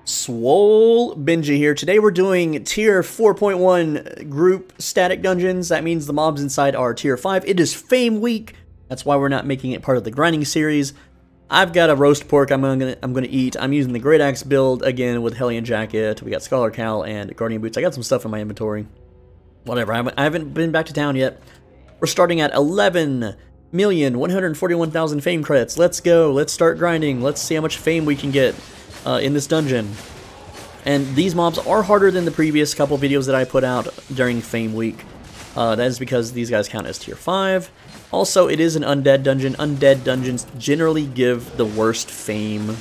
SwoleBenji here. Today we're doing tier 4.1 group static dungeons. That means the mobs inside are tier 5. It is Fame Week. That's why we're not making it part of the grinding series. I've got a roast pork I'm gonna eat. I'm using the Great Axe build again with Hellion Jacket. We got Scholar Cowl and Guardian Boots. I got some stuff in my inventory. Whatever. I haven't been back to town yet. We're starting at 11,141,000 fame credits. Let's go. Let's start grinding. Let's see how much fame we can get in this dungeon. And these mobs are harder than the previous couple videos that I put out during Fame Week. That is because these guys count as tier 5. Also, it is an undead dungeon. Undead dungeons generally give the worst fame,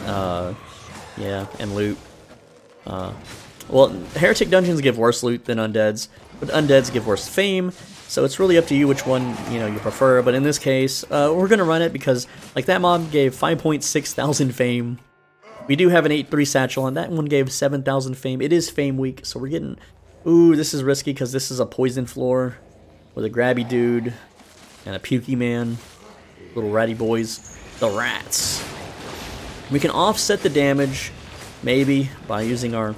yeah, and loot. Well, heretic dungeons give worse loot than undeads, but undeads give worse fame. So it's really up to you which one you prefer. But in this case, we're gonna run it because like that mob gave 5.6 thousand fame. We do have an 8-3 satchel, and that one gave 7,000 fame. It is Fame Week, so we're getting... Ooh, this is risky because this is a poison floor with a grabby dude and a pukey man. Little ratty boys. The rats. We can offset the damage, maybe, by using our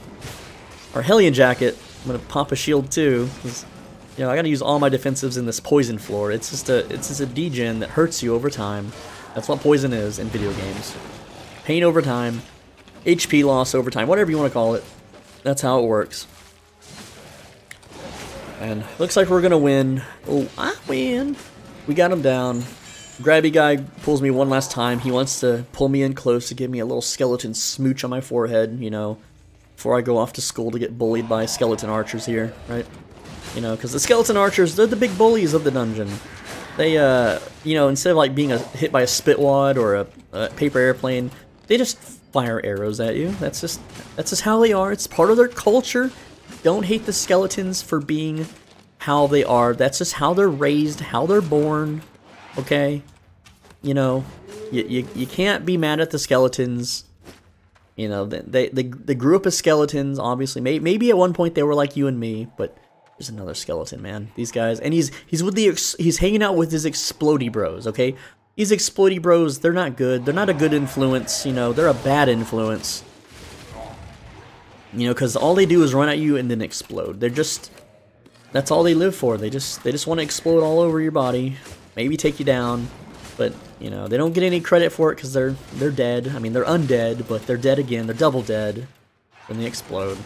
Hellion Jacket. I'm going to pop a shield too. I got to use all my defensives in this poison floor. It's just a degen that hurts you over time. That's what poison is in video games. Pain over time. HP loss over time, whatever you want to call it. That's how it works. And looks like we're gonna win. Oh, I win! We got him down. Grabby guy pulls me one last time. He wants to pull me in close to give me a little skeleton smooch on my forehead, before I go off to school to get bullied by skeleton archers here, right? Because the skeleton archers, they're the big bullies of the dungeon. They, instead of like being hit by a spitwad or a paper airplane, they just fire arrows at you. That's just how they are. It's part of their culture. Don't hate the skeletons for being how they are. That's just how they're raised, how they're born. Okay? You can't be mad at the skeletons. They grew up as skeletons, obviously. Maybe at one point they were like you and me, but there's another skeleton, man. These guys, and he's hanging out with his explodey bros, okay? These exploity bros, they're not good. They're not a good influence, they're a bad influence. Because all they do is run at you and then explode. That's all they live for. They just want to explode all over your body, maybe take you down, but, they don't get any credit for it because they're dead. I mean, they're undead, but they're dead again. They're double dead when they explode.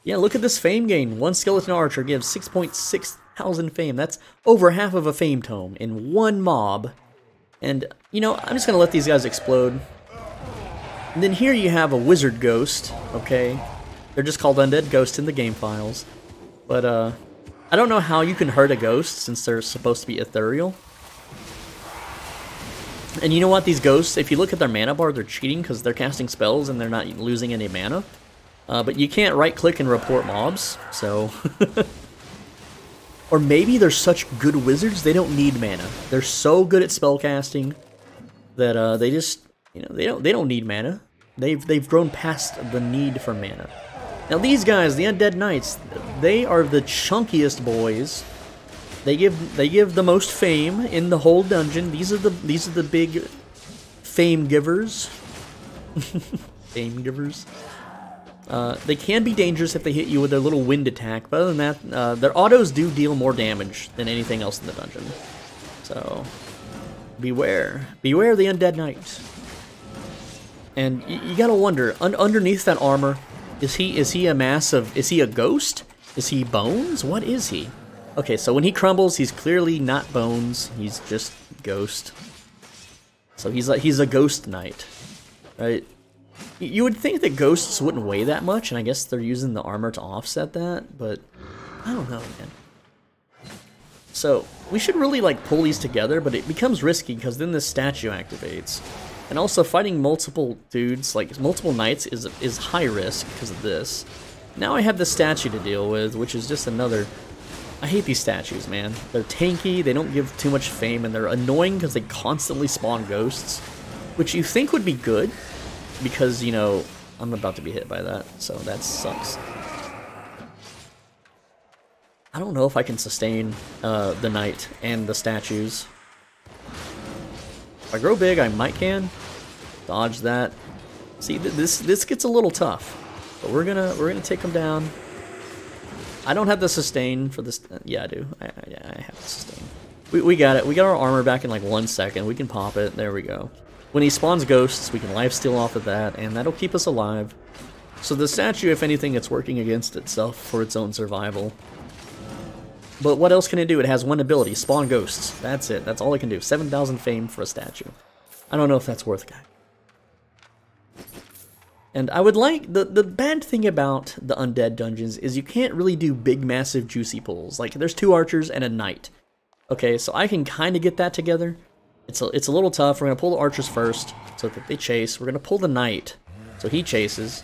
Yeah, look at this fame gain. One skeleton archer gives 6.6 thousand fame. That's over half of a fame tome in one mob. And, I'm just going to let these guys explode. And then here you have a wizard ghost, okay? They're just called undead ghosts in the game files. But, I don't know how you can hurt a ghost since they're supposed to be ethereal. And you know what? These ghosts, if you look at their mana bar, they're cheating because they're casting spells and they're not losing any mana. But you can't right-click and report mobs, so... Or maybe they're such good wizards they don't need mana. They're so good at spellcasting that they just they don't need mana. They've grown past the need for mana. Now these guys, the Undead Knights, they are the chunkiest boys. They give the most fame in the whole dungeon. These are the big fame givers. Fame givers. They can be dangerous if they hit you with their little wind attack, but other than that, their autos do deal more damage than anything else in the dungeon. So, beware. Beware the Undead Knight. And you gotta wonder, underneath that armor, is he a ghost? Is he bones? What is he? Okay, so when he crumbles, he's clearly not bones, he's just ghost. So he's a ghost knight, right? You would think that ghosts wouldn't weigh that much, and I guess they're using the armor to offset that, but I don't know, man. So, we should really, pull these together, but it becomes risky, because then this statue activates. And also, fighting multiple dudes, multiple knights, is high risk because of this. Now I have the statue to deal with, which is just another... I hate these statues, man. They're tanky, they don't give too much fame, and they're annoying because they constantly spawn ghosts, which you think would be good, because, I'm about to be hit by that, so that sucks. I don't know if I can sustain the knight and the statues. If I grow big, I might can. Dodge that. See, this gets a little tough, but we're gonna take him down. I don't have the sustain for this. Yeah, I do. I have the sustain. We got it. We got our armor back in like 1 second. We can pop it. There we go. When he spawns ghosts, we can lifesteal off of that, and that'll keep us alive. So the statue, if anything, it's working against itself for its own survival. But what else can it do? It has one ability, spawn ghosts. That's it. That's all it can do. 7,000 fame for a statue. I don't know if that's worth it, guy. And I would like... The bad thing about the undead dungeons is you can't really do big, massive, juicy pulls. Like, there's 2 archers and a knight. Okay, so I can kind of get that together. It's a little tough. We're going to pull the archers first so that they chase. We're going to pull the knight so he chases.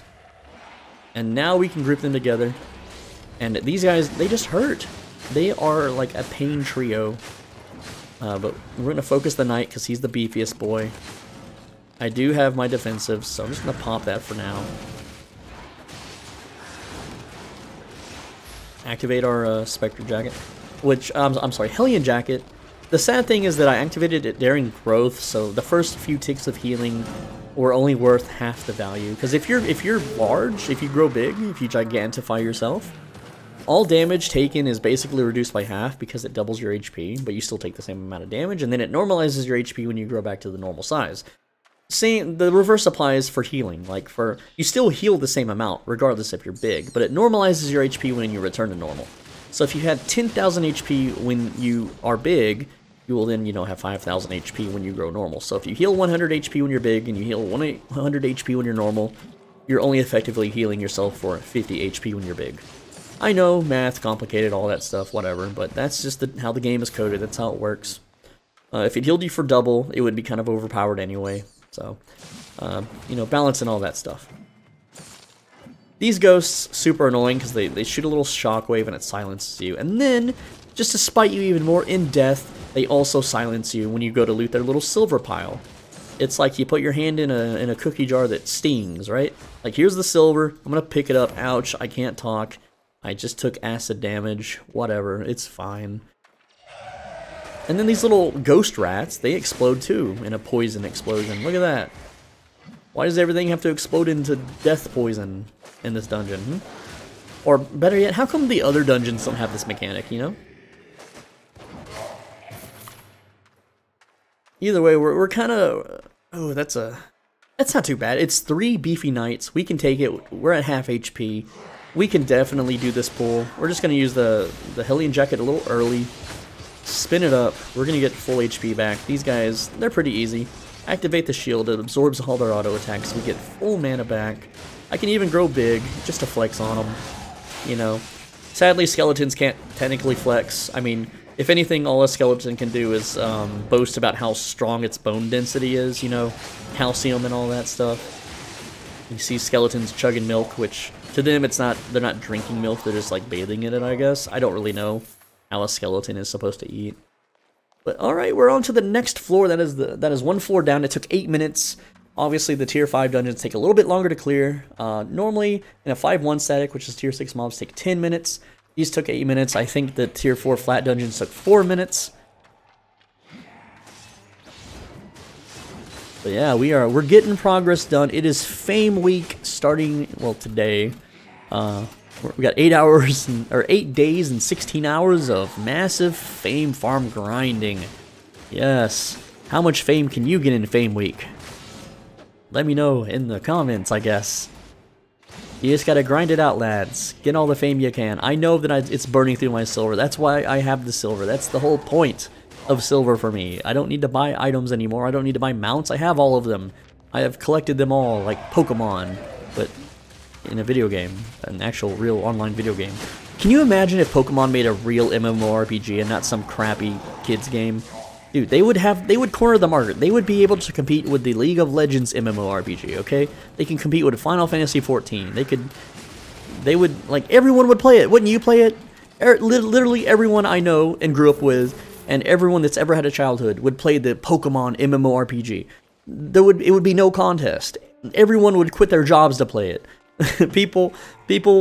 And now we can group them together. And these guys, they just hurt. They are like a pain trio. But we're going to focus the knight because he's the beefiest boy. I do have my defensive, so I'm just going to pop that for now. Activate our Spectre Jacket. Which, I'm sorry, Hellion Jacket. The sad thing is that I activated it during growth, so the first few ticks of healing were only worth half the value. Because if you're large, if you grow big, if you gigantify yourself, all damage taken is basically reduced by half because it doubles your HP, but you still take the same amount of damage, and then it normalizes your HP when you grow back to the normal size. The reverse applies for healing. Like you still heal the same amount regardless if you're big, but it normalizes your HP when you return to normal. So if you had 10,000 HP when you are big, you will then, have 5,000 HP when you grow normal. So if you heal 100 HP when you're big and you heal 100 HP when you're normal, you're only effectively healing yourself for 50 HP when you're big. I know, math, complicated, all that stuff, whatever, but that's just how the game is coded. That's how it works. If it healed you for double, it would be kind of overpowered anyway. So, balancing all that stuff. These ghosts, super annoying because they shoot a little shockwave and it silences you. And then, just to spite you even more in death, they also silence you when you go to loot their little silver pile. It's like you put your hand in a cookie jar that stings, right? Like, here's the silver, I'm gonna pick it up, ouch, I can't talk. I just took acid damage, whatever, it's fine. And then these little ghost rats, they explode too in a poison explosion. Look at that. Why does everything have to explode into death poison in this dungeon? Or better yet, how come the other dungeons don't have this mechanic, Either way, we're kind of... Oh, that's not too bad. It's 3 beefy knights. We can take it. We're at half HP. We can definitely do this pull. We're just going to use the Hellion Jacket a little early. Spin it up. We're going to get full HP back. These guys, they're pretty easy. Activate the shield. It absorbs all their auto attacks. We get full mana back. I can even grow big just to flex on them. Sadly, skeletons can't technically flex. I mean, if anything, all a skeleton can do is boast about how strong its bone density is, calcium and all that stuff. You see skeletons chugging milk, which to them they're not drinking milk, they're just like bathing in it, I guess. I don't really know how a skeleton is supposed to eat. But alright, we're on to the next floor. That is 1 floor down. It took 8 minutes. Obviously, the tier 5 dungeons take a little bit longer to clear. Normally, in a 5-1 static, which is tier 6 mobs, take 10 minutes. These took 8 minutes. I think the tier 4 flat dungeons took 4 minutes. But yeah, we're getting progress done. It is Fame Week starting, well, today. We got 8 days and 16 hours of massive Fame farm grinding. Yes. How much fame can you get in Fame Week? Let me know in the comments, I guess. You just gotta grind it out, lads. Get all the fame you can. I know that it's burning through my silver. That's why I have the silver. That's the whole point of silver for me. I don't need to buy items anymore. I don't need to buy mounts. I have all of them. I have collected them all, like Pokemon, but in a video game, an actual real online video game. Can you imagine if Pokemon made a real MMORPG and not some crappy kids game? Dude, they would corner the market. They would be able to compete with the League of Legends MMORPG, okay? They can compete with Final Fantasy XIV. Like, everyone would play it. Wouldn't you play it? Literally everyone I know and grew up with, and everyone that's ever had a childhood would play the Pokemon MMORPG. It would be no contest. Everyone would quit their jobs to play it. people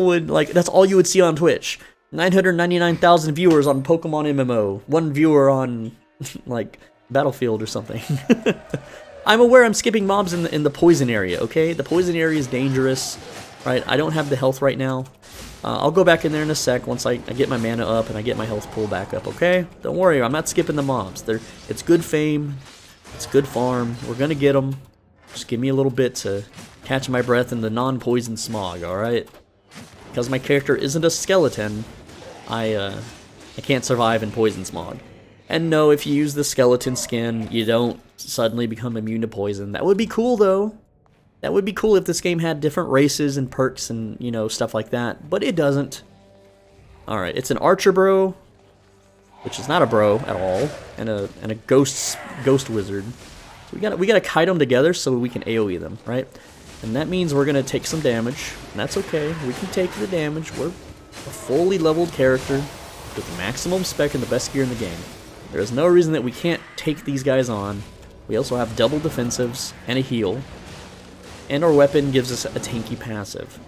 would, like, that's all you would see on Twitch. 999,000 viewers on Pokemon MMO. 1 viewer on, like, Battlefield or something. I'm aware I'm skipping mobs in the poison area, okay? The poison area is dangerous, right? I don't have the health right now. I'll go back in there in a sec once I get my mana up and I get my health pool back up, okay? Don't worry, I'm not skipping the mobs. It's good fame, it's good farm, we're gonna get them. Just give me a little bit to catch my breath in the non-poison smog, alright? Because my character isn't a skeleton, I can't survive in poison smog. And no, if you use the skeleton skin, you don't suddenly become immune to poison. That would be cool, though. That would be cool if this game had different races and perks and, you know, stuff like that. But it doesn't. Alright, it's an archer bro, which is not a bro at all, and a ghost wizard. So we gotta kite them together so we can AoE them, right? And that means we're gonna take some damage, and that's okay. We can take the damage. We're a fully leveled character with maximum spec and the best gear in the game. There is no reason that we can't take these guys on. We also have double defensives and a heal. And our weapon gives us a tanky passive.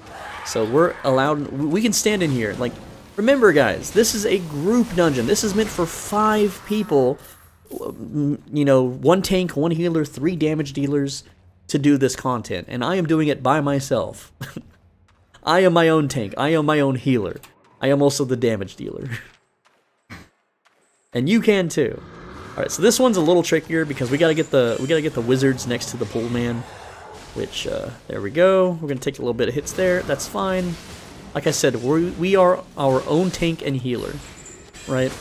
So we're allowed, we can stand in here. Like, remember guys, this is a group dungeon. This is meant for 5 people. You know, 1 tank, 1 healer, 3 damage dealers to do this content. And I am doing it by myself. I am my own tank. I am my own healer. I am also the damage dealer. And you can too. Alright, so this one's a little trickier because we gotta get the wizards next to the pool man. Which, there we go. We're gonna take a little bit of hits there. That's fine. Like I said, we are our own tank and healer. Right?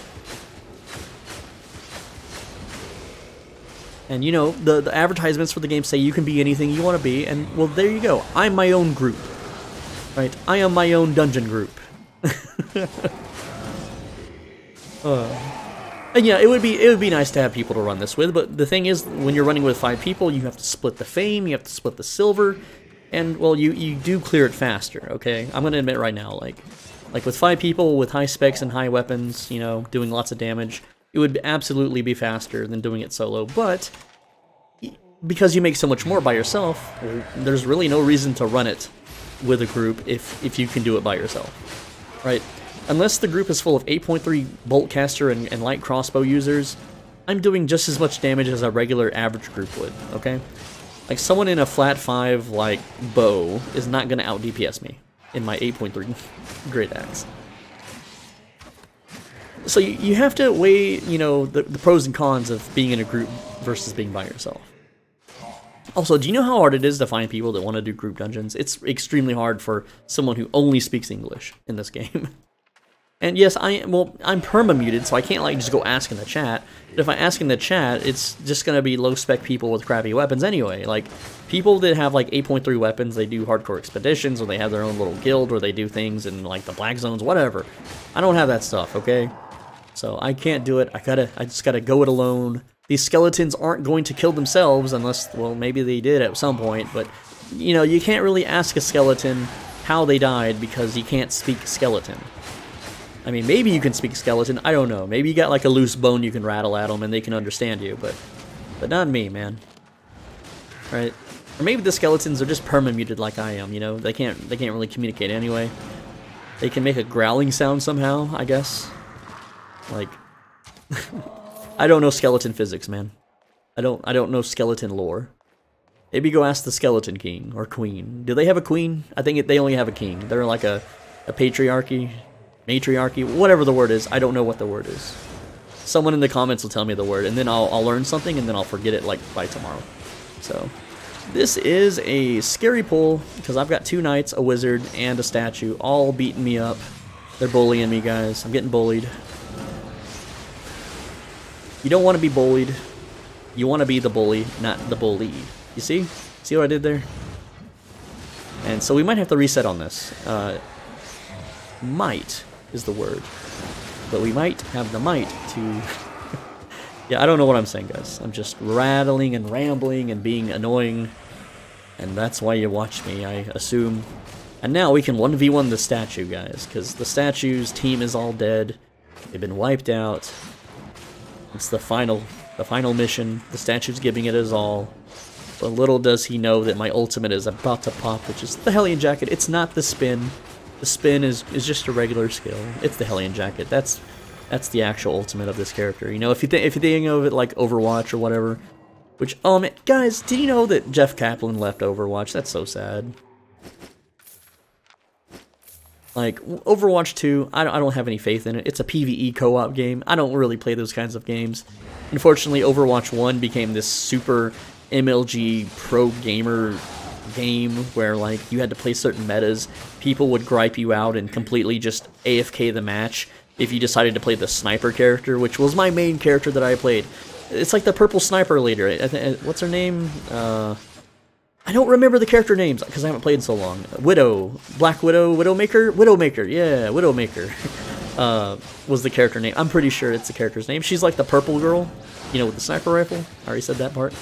And you know, the advertisements for the game say you can be anything you want to be, and well, there you go. I'm my own group. Right? I am my own dungeon group. And yeah, it would be nice to have people to run this with, but the thing is, when you're running with 5 people, you have to split the fame, you have to split the silver, and well, you do clear it faster, okay? I'm gonna admit right now, like with 5 people with high specs and high weapons, you know, doing lots of damage, it would absolutely be faster than doing it solo, but because you make so much more by yourself, there's really no reason to run it with a group if you can do it by yourself, right? Unless the group is full of 8.3 bolt caster and light crossbow users, I'm doing just as much damage as a regular average group would, okay? Like, someone in a flat 5, like, bow is not going to out-DPS me in my 8.3 great axe. So you have to weigh, you know, the pros and cons of being in a group versus being by yourself. Also, do you know how hard it is to find people that want to do group dungeons? It's extremely hard for someone who only speaks English in this game. And yes, I'm perma-muted, so I can't like just go ask in the chat. But if I ask in the chat, it's just gonna be low-spec people with crappy weapons anyway. Like, people that have like 8.3 weapons, they do hardcore expeditions, or they have their own little guild, or they do things in like the black zones, whatever. I don't have that stuff, okay? So I can't do it. I just gotta go it alone. These skeletons aren't going to kill themselves unless, well, maybe they did at some point. But you know, you can't really ask a skeleton how they died because you can't speak skeleton. I mean, maybe you can speak skeleton, I don't know. Maybe you got like a loose bone you can rattle at them and they can understand you, but not me, man. Right? Or maybe the skeletons are just perma-muted like I am, you know? They can't really communicate anyway. They can make a growling sound somehow, I guess. Like, I don't know skeleton physics, man. I don't know skeleton lore. Maybe go ask the skeleton king or queen. Do they have a queen? I think they only have a king. They're like a patriarchy. Matriarchy, whatever the word is. I don't know what the word is. Someone in the comments will tell me the word, and then I'll learn something, and then I'll forget it like by tomorrow. So, this is a scary pull, because I've got 2 knights, a wizard, and a statue, all beating me up. They're bullying me, guys. I'm getting bullied. You don't want to be bullied. You want to be the bully, not the bully. You see? See what I did there? And so we might have to reset on this. Might is the word, but we might have the might to yeah, I don't know what I'm saying, guys. I'm just rattling and rambling and being annoying, and that's why you watch me, I assume. And now we can 1v1 the statue, guys, because the statue's team is all dead. They've been wiped out. It's the final mission. The statue's giving it his all, but little does he know that my ultimate is about to pop, which is the Hellion Jacket. It's not the spin. The spin is just a regular skill. It's the Hellion Jacket. That's the actual ultimate of this character. You know, if you think of it like Overwatch or whatever, Which, oh man, guys, did you know that Jeff Kaplan left Overwatch? That's so sad. Like, Overwatch 2, I don't have any faith in it. It's a PvE co-op game. I don't really play those kinds of games. Unfortunately, Overwatch 1 became this super MLG pro gamer game where, like, you had to play certain metas. People would gripe you out and completely just AFK the match if you decided to play the sniper character, which was my main character that I played. It's like the purple sniper leader. What's her name? I don't remember the character names because I haven't played in so long. Widow, Black Widow, Widowmaker? Widowmaker, yeah, Widowmaker was the character name. I'm pretty sure it's the character's name. She's like the purple girl, you know, with the sniper rifle. I already said that part.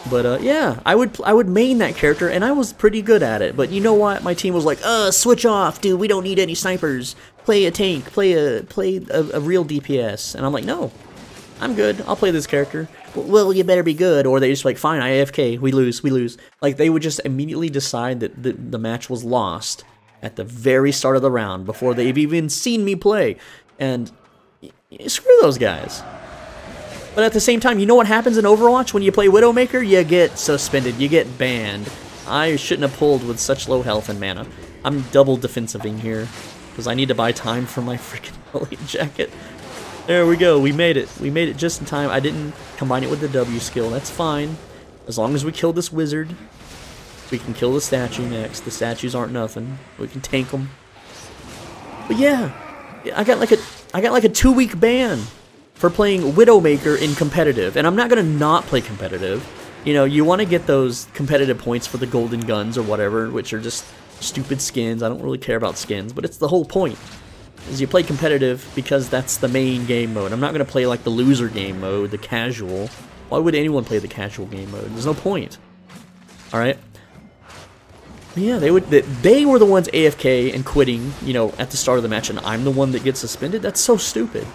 But yeah, I would main that character, and I was pretty good at it. But you know what? My team was like, switch off, dude. We don't need any snipers. Play a tank. Play a real DPS. And I'm like, no, I'm good. I'll play this character. Well, you better be good, or they just like, fine, I AFK, we lose. Like, they would just immediately decide that the match was lost at the very start of the round before they've even seen me play. And screw those guys. But at the same time, you know what happens in Overwatch when you play Widowmaker? You get suspended, you get banned. I shouldn't have pulled with such low health and mana. I'm double defensiving here, because I need to buy time for my freaking elite jacket. There we go, we made it. We made it just in time. I didn't combine it with the W skill, that's fine. As long as we kill this wizard, we can kill the statue next. The statues aren't nothing. We can tank them. But yeah, I got like a 2-week ban for playing Widowmaker in competitive. And I'm not gonna not play competitive. You know, you want to get those competitive points for the golden guns or whatever, which are just stupid skins. I don't really care about skins, but it's the whole point. Is you play competitive because that's the main game mode. I'm not going to play like the loser game mode, the casual. Why would anyone play the casual game mode? There's no point. Alright? Yeah, they were the ones AFK and quitting, you know, at the start of the match, and I'm the one that gets suspended? That's so stupid.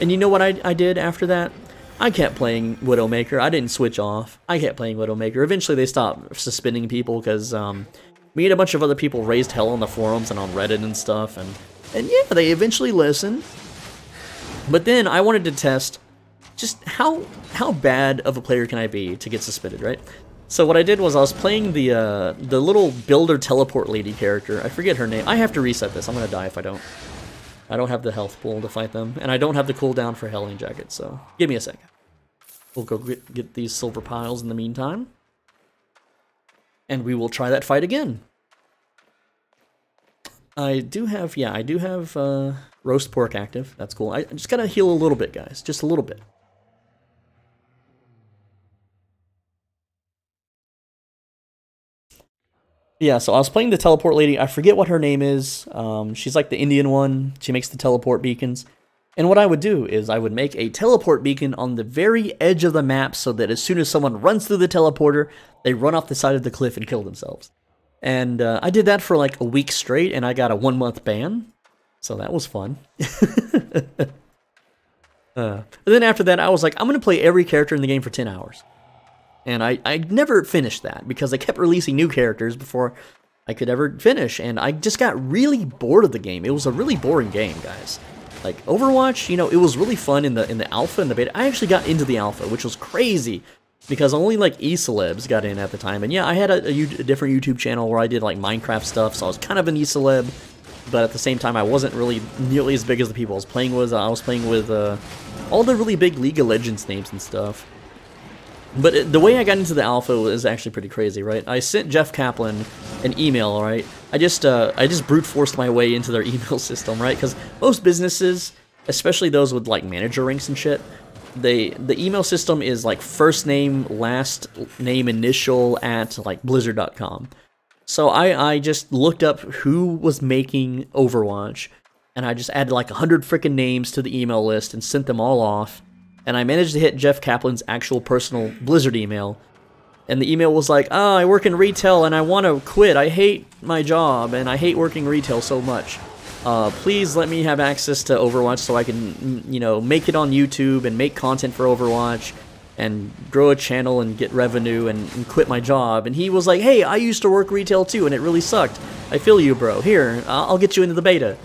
And you know what I did after that? I kept playing Widowmaker. I didn't switch off. I kept playing Widowmaker. Eventually they stopped suspending people because me and a bunch of other people raised hell on the forums and on Reddit and stuff, and yeah, they eventually listened. But then I wanted to test just how bad of a player can I be to get suspended, right? So what I did was I was playing the little builder teleport lady character. I forget her name. I have to reset this. I'm gonna die if I don't. I don't have the health pool to fight them, and I don't have the cooldown for Hellion Jacket. So give me a second. We'll go get these silver piles in the meantime, and we will try that fight again. I do have roast pork active. That's cool. I just gotta heal a little bit, guys. Just a little bit. Yeah, so I was playing the teleport lady. I forget what her name is. She's like the Indian one. She makes the teleport beacons. And what I would do is I would make a teleport beacon on the very edge of the map so that as soon as someone runs through the teleporter, they run off the side of the cliff and kill themselves. And I did that for like a week straight, and I got a 1-month ban. So that was fun. And then after that, I was like, I'm going to play every character in the game for 10 hours. And I never finished that, because they kept releasing new characters before I could ever finish. And I just got really bored of the game. It was a really boring game, guys. Like, Overwatch, you know, it was really fun in the alpha and the beta. I actually got into the alpha, which was crazy, because only like e-celebs got in at the time. And yeah, I had a different YouTube channel where I did like Minecraft stuff, so I was kind of an e-celeb, but at the same time I wasn't really nearly as big as the people I was playing with. I was playing with all the really big League of Legends names and stuff. But the way I got into the alpha was actually pretty crazy, right? I sent Jeff Kaplan an email, right? I just brute forced my way into their email system, right? Because most businesses, especially those with like manager ranks and shit, the email system is like first name, last name, initial at like blizzard.com. So I just looked up who was making Overwatch, and I just added like 100 freaking names to the email list and sent them all off. And I managed to hit Jeff Kaplan's actual personal Blizzard email. And the email was like, oh, I work in retail and I want to quit. I hate my job and I hate working retail so much. Please let me have access to Overwatch so I can, you know, make it on YouTube and make content for Overwatch and grow a channel and get revenue and quit my job. And he was like, hey, I used to work retail too and it really sucked. I feel you, bro. Here, I'll get you into the beta.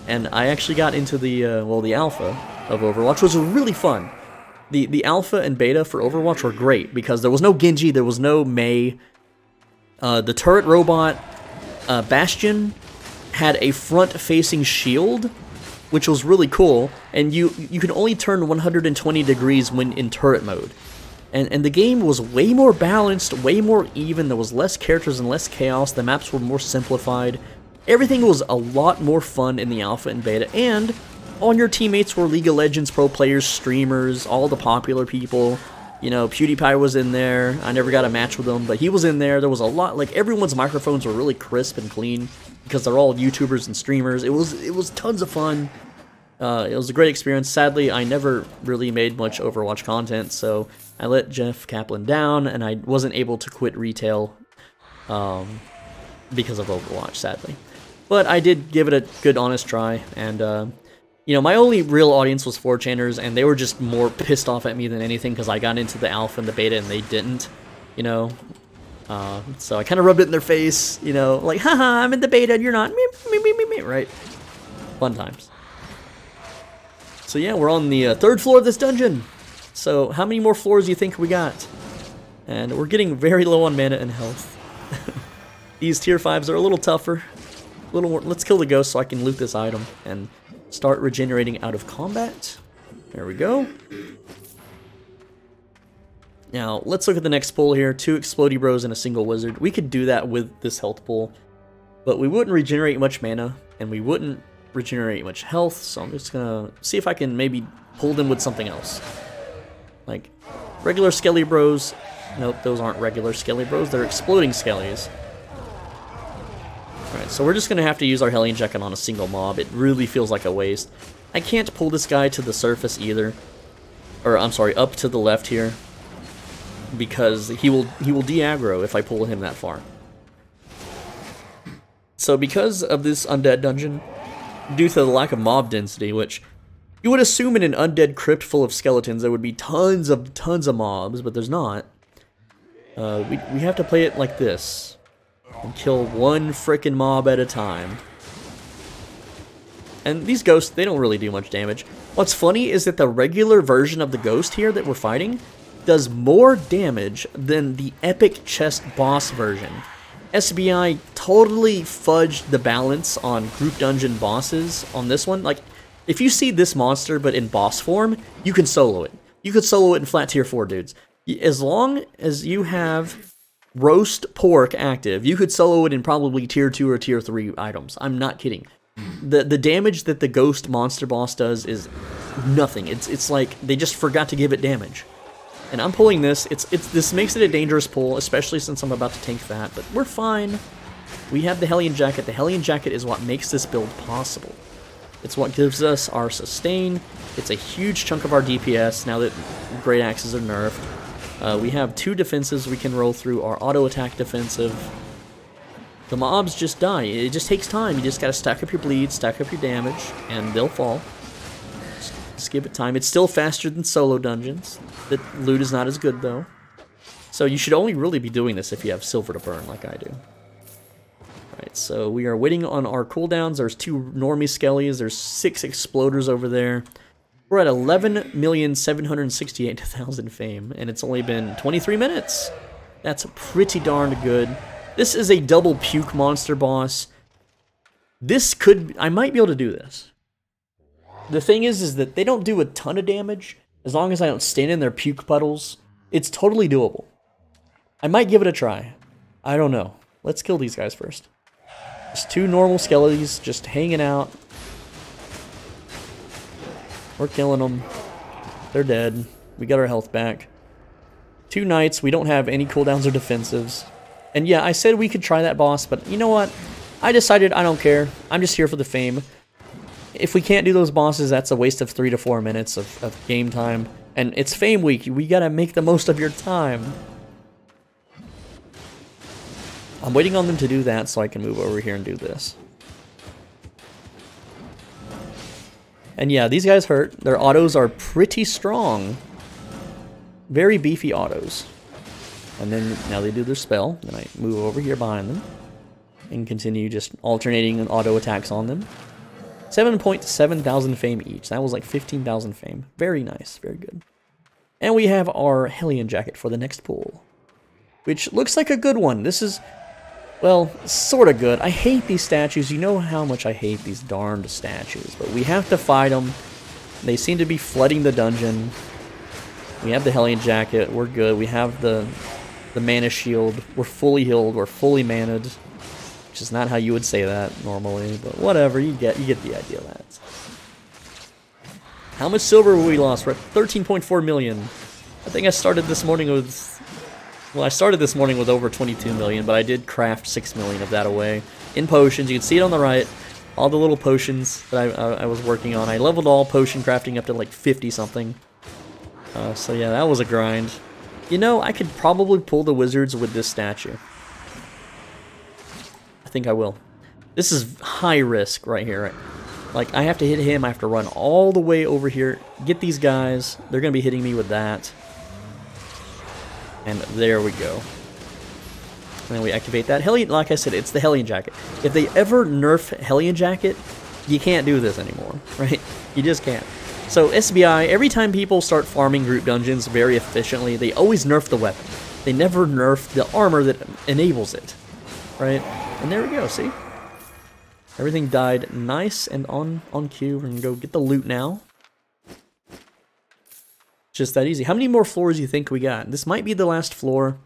And I actually got into the, well, the alpha of Overwatch, which was really fun. the alpha and beta for Overwatch were great because there was no Genji, there was no Mei. The turret robot Bastion had a front-facing shield, which was really cool, and you can only turn 120 degrees when in turret mode. And the game was way more balanced, way more even, there was less characters and less chaos, the maps were more simplified. Everything was a lot more fun in the alpha and beta, and all your teammates were League of Legends pro players, streamers, all the popular people. You know, PewDiePie was in there. I never got a match with him, but he was in there. There was a lot, like, everyone's microphones were really crisp and clean because they're all YouTubers and streamers. It was tons of fun. It was a great experience. Sadly, I never really made much Overwatch content, so I let Jeff Kaplan down, and I wasn't able to quit retail because of Overwatch, sadly. But I did give it a good, honest try, and, you know, my only real audience was 4chaners, and they were just more pissed off at me than anything because I got into the alpha and the beta, and they didn't, you know. So I kind of rubbed it in their face, you know, like, haha, I'm in the beta and you're not, me, right? Fun times. So yeah, we're on the third floor of this dungeon. So how many more floors do you think we got? And we're getting very low on mana and health. These tier 5s are a little tougher. A little more. Let's kill the ghost so I can loot this item and start regenerating out of combat. There we go. Now, let's look at the next pull here. 2 Explodey Bros and a single wizard. We could do that with this health pull, but we wouldn't regenerate much mana, and we wouldn't regenerate much health, so I'm just gonna see if I can maybe pull them with something else. Like, regular Skelly Bros. Nope, those aren't regular Skelly Bros. They're exploding Skellies. Alright, so we're just gonna have to use our Hellion Jacket on a single mob. It really feels like a waste. I can't pull this guy to the surface either. Or, I'm sorry, up to the left here. Because he will de-aggro if I pull him that far. So because of this undead dungeon, due to the lack of mob density, which you would assume in an undead crypt full of skeletons there would be tons of mobs, but there's not. We have to play it like this. And kill one frickin' mob at a time. And these ghosts, they don't really do much damage. What's funny is that the regular version of the ghost here that we're fighting does more damage than the epic chest boss version. SBI totally fudged the balance on group dungeon bosses on this one. Like, if you see this monster but in boss form, you can solo it. You could solo it in flat tier 4 dudes. As long as you have roast pork active, you could solo it in probably tier 2 or tier 3 items. I'm not kidding. The damage that the ghost monster boss does is nothing. It's like they just forgot to give it damage. And I'm pulling this. This makes it a dangerous pull, especially since I'm about to tank that, but we're fine. We have the Hellion Jacket. The Hellion Jacket is what makes this build possible. It's what gives us our sustain. It's a huge chunk of our DPS now that Great Axes are nerfed. We have 2 defenses we can roll through. Our auto attack defensive. The mobs just die. It just takes time. You just gotta stack up your bleed, stack up your damage, and they'll fall. Just give it time. It's still faster than solo dungeons. The loot is not as good though. So you should only really be doing this if you have silver to burn like I do. Alright, so we are waiting on our cooldowns. There's 2 normie skellies. There's 6 exploders over there. We're at 11,768,000 fame, and it's only been 23 minutes. That's pretty darn good. This is a double puke monster boss. This could... I might be able to do this. The thing is that they don't do a ton of damage. As long as I don't stand in their puke puddles, it's totally doable. I might give it a try. I don't know. Let's kill these guys first. Just 2 normal skellies just hanging out. We're killing them. They're dead. We got our health back. 2 knights. We don't have any cooldowns or defensives. And yeah, I said we could try that boss, but you know what? I decided I don't care. I'm just here for the fame. If we can't do those bosses, that's a waste of 3 to 4 minutes of game time. And it's fame week. We gotta make the most of your time. I'm waiting on them to do that so I can move over here and do this. And yeah, these guys hurt. Their autos are pretty strong. Very beefy autos. And then now they do their spell. Then I move over here behind them. And continue just alternating auto attacks on them. 7,700 fame each. That was like 15,000 fame. Very nice. Very good. And we have our Hellion Jacket for the next pull, which looks like a good one. This is, well, sort of good. I hate these statues. You know how much I hate these darned statues, but we have to fight them. They seem to be flooding the dungeon. We have the Hellion Jacket. We're good. We have the mana shield. We're fully healed. We're fully maned, which is not how you would say that normally, but whatever. You get the idea of that. How much silver we lost? We're at 13.4 million. I think I started this morning with... Well, I started this morning with over 22 million, but I did craft 6 million of that away in potions. You can see it on the right. All the little potions that I was working on. I leveled all potion crafting up to like 50-something. So yeah, that was a grind. You know, I could probably pull the wizards with this statue. I think I will. This is high risk right here. Like, I have to hit him, I have to run all the way over here, get these guys, they're going to be hitting me with that. And there we go. And then we activate that. Hellion, like I said, it's the Hellion Jacket. If they ever nerf Hellion Jacket, you can't do this anymore, right? You just can't. So SBI, every time people start farming group dungeons very efficiently, they always nerf the weapon. They never nerf the armor that enables it, right? And there we go, see? Everything died nice and on cue. We're going to go get the loot now. Just that easy. How many more floors do you think we got? This might be the last floor.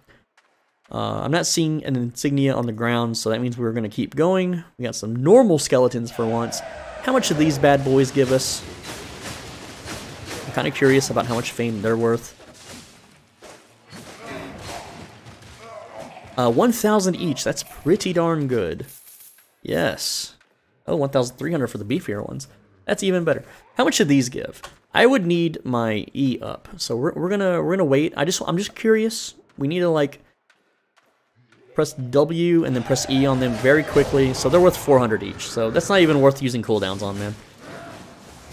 I'm not seeing an insignia on the ground, so that means we're going to keep going. We got some normal skeletons for once. How much do these bad boys give us? I'm kind of curious about how much fame they're worth. 1,000 each. That's pretty darn good. Yes. Oh, 1,300 for the beefier ones. That's even better. How much should these give? I would need my E up, so we're gonna wait. I'm just curious. We need to like press W and then press E on them very quickly. So they're worth 400 each. So that's not even worth using cooldowns on, man.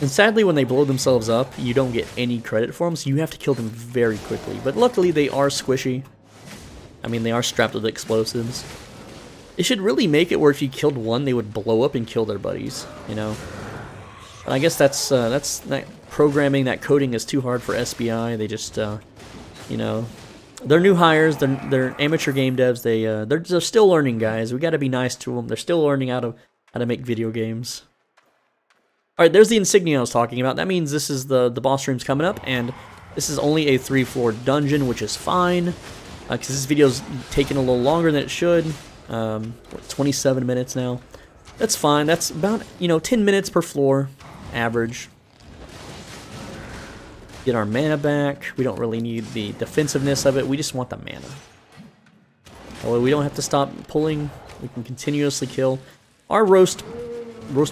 And sadly, when they blow themselves up, you don't get any credit for them. So you have to kill them very quickly. But luckily, they are squishy. I mean, they are strapped with explosives. It should really make it where if you killed one, they would blow up and kill their buddies, you know? But I guess that's that programming, that coding is too hard for SBI. They just, you know, they're new hires, they're amateur game devs, they're still learning, guys. We gotta be nice to them. They're still learning how to make video games. Alright, there's the insignia I was talking about. That means this is the boss room's coming up, and this is only a 3-floor dungeon, which is fine, because this video's taking a little longer than it should. 27 minutes now. That's fine. That's about, you know, 10 minutes per floor, average. Get our mana back. We don't really need the defensiveness of it. We just want the mana. Although we don't have to stop pulling. We can continuously kill. Our roast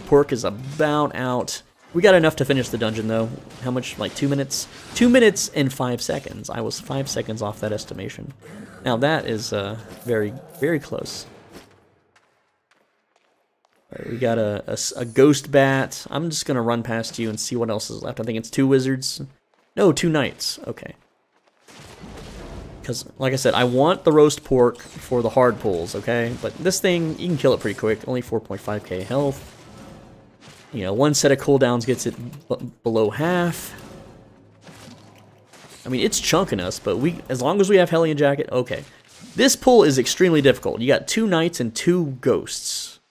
pork is about out. We got enough to finish the dungeon, though. How much? Like 2 minutes? 2 minutes and 5 seconds. I was 5 seconds off that estimation. Now that is very, very close. Right, we got a ghost bat. I'm just going to run past you and see what else is left. I think it's 2 wizards. No, 2 knights. Okay. Because, like I said, I want the roast pork for the hard pulls, okay? But this thing, you can kill it pretty quick. Only 4.5k health. You know, 1 set of cooldowns gets it below half. I mean, it's chunking us, but as long as we have Hellion Jacket, okay. This pull is extremely difficult. You got 2 knights and 2 ghosts.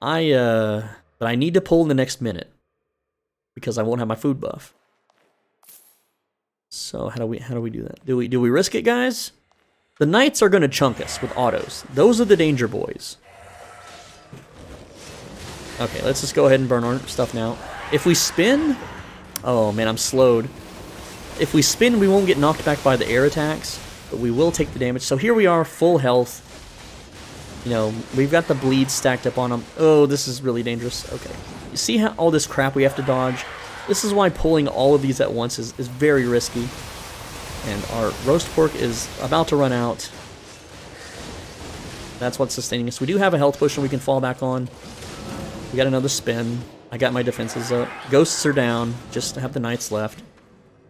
But I need to pull in the next minute because I won't have my food buff. So how do we do that? Do we risk it, guys? The knights are going to chunk us with autos. Those are the danger boys. Okay, let's just go ahead and burn our stuff now. If we spin, oh man, I'm slowed. If we spin, we won't get knocked back by the air attacks, but we will take the damage. So here we are, full health. You know, we've got the bleed stacked up on them. Oh, this is really dangerous. Okay. You see how all this crap we have to dodge? This is why pulling all of these at once is very risky. And our roast pork is about to run out. That's what's sustaining us. We do have a health potion we can fall back on. We got another spin. I got my defenses up. Ghosts are down. Just have the knights left.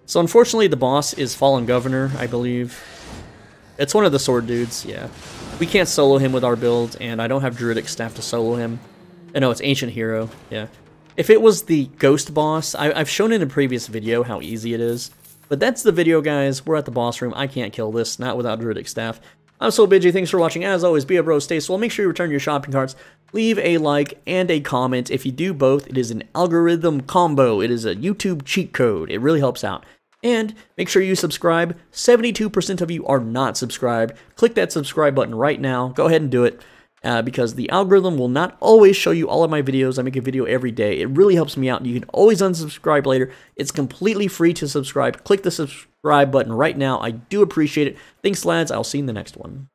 So unfortunately the boss is Fallen Governor, I believe. It's one of the sword dudes, yeah. We can't solo him with our build, and I don't have Druidic Staff to solo him. No, it's Ancient Hero, yeah. If it was the Ghost boss, I've shown in a previous video how easy it is. But that's the video, guys. We're at the boss room. I can't kill this, not without Druidic Staff. I'm SwoleBenji. Thanks for watching. As always, be a bro, stay swole. Make sure you return your shopping carts. Leave a like and a comment. If you do both, it is an algorithm combo. It is a YouTube cheat code. It really helps out. And make sure you subscribe. 72% of you are not subscribed. Click that subscribe button right now. Go ahead and do it. Because the algorithm will not always show you all of my videos. I make a video every day. It really helps me out. You can always unsubscribe later. It's completely free to subscribe. Click the subscribe button right now. I do appreciate it. Thanks, lads. I'll see you in the next one.